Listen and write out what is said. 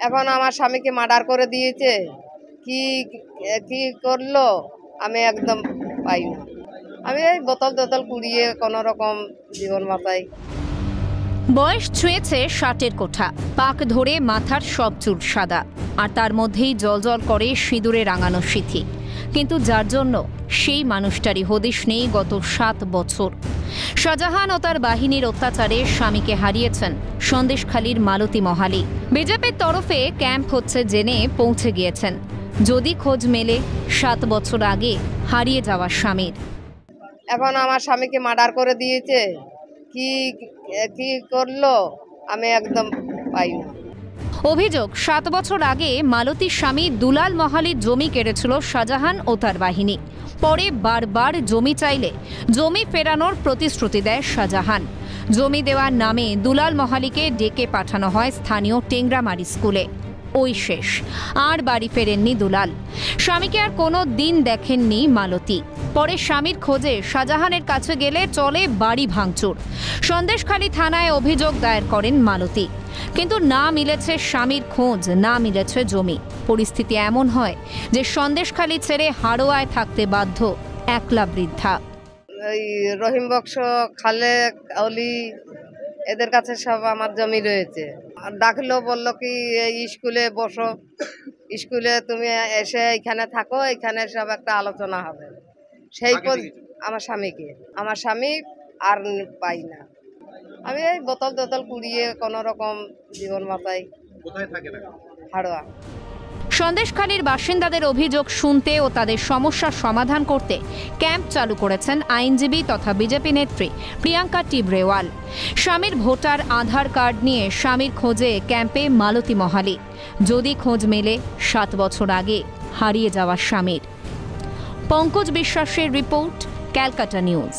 এখন আমার স্বামীকে মার্ডার করে দিয়েছে। কি কি করলো আমি একদম পাই না। আমি এই বোতল কুড়িয়ে কোনো রকম জীবন বাঁচাই। বয়স ছুঁয়েছে 60-এর কোঠা, পাক ধরে মাথার সব চুল সাদা, আর তার মধ্যেই জলজল করে সিঁদুরে রাঙানো সিথি। কিন্তু যার জন্য সেই মানুষটারই হদিশ নেই গত 7 বছর। শাহজাহান ও তার বাহিনীর অত্যাচারে স্বামীকে হারিয়েছেন সন্দেশখালীর মালতী মহালি। বিজেপির তরফে ক্যাম্প হচ্ছে জেনে পৌঁছে গিয়েছেন। যদি খোঁজ মেলে 7 বছর আগে হারিয়ে যাওয়া স্বামীর। এখন আমার স্বামীকে মার্ডার করে দিয়েছে। কি কি করলো আমি একদম পাই না। অভিযোগ, 7 বছর আগে মালতীর স্বামী দুলাল মহালির জমি কেড়েছিল শাহজাহান ও তার বাহিনী। পরে বারবার জমি চাইলে জমি ফেরানোর প্রতিশ্রুতি দেয় শাহজাহান। জমি দেওয়ার নামে দুলাল মহালিকে ডেকে পাঠানো হয় স্থানীয় টেংরামারি স্কুলে। ওই শেষ, আর বাড়ি ফেরেননি দুলাল। স্বামীকে আর কোনো দিন দেখেননি মালতী। পরে স্বামীর খোঁজে শাহজাহানের কাছে গেলে চলে বাড়ি ভাঙচুর। সন্দেশখালী থানায় অভিযোগ দায়ের করেন মালতী। কিন্তু না মিলেছে স্বামীর খোঁজ, না মিলেছে জমি। পরিস্থিতি এমন হয় যে সন্দেশখালী ছেড়ে হাড়োয়ায় থাকতে বাধ্য একলা বৃদ্ধা। ওই রহিম বক্স, খালে, অলি, এদের কাছে সব আমার জমি রয়েছে। ডাকলো, বললো কি এই স্কুলে বসো, স্কুলে তুমি এসে এখানে থাকো, এখানে সব একটা আলোচনা হবে। সেই আমার স্বামী আর পাই না। আমি এই বোতল কুড়িয়ে কোনো রকম জীবন বাঁচাই। কোথায় থাকে না? হাড়োয়া। সন্দেশখালীর বাসিন্দাদের অভিযোগ শুনতে ও তাদের সমস্যার সমাধান করতে ক্যাম্প চালু করেছেন আইনজীবী তথা বিজেপি নেত্রী প্রিয়াঙ্কা টিবরেওয়াল। স্বামীর ভোটার আধার কার্ড নিয়ে স্বামীর খোঁজে ক্যাম্পে মালতী মহালি। যদি খোঁজ মেলে 7 বছর আগে হারিয়ে যাওয়া স্বামীর। পঙ্কজ বিশ্বাসের রিপোর্ট, ক্যালকাটা নিউজ।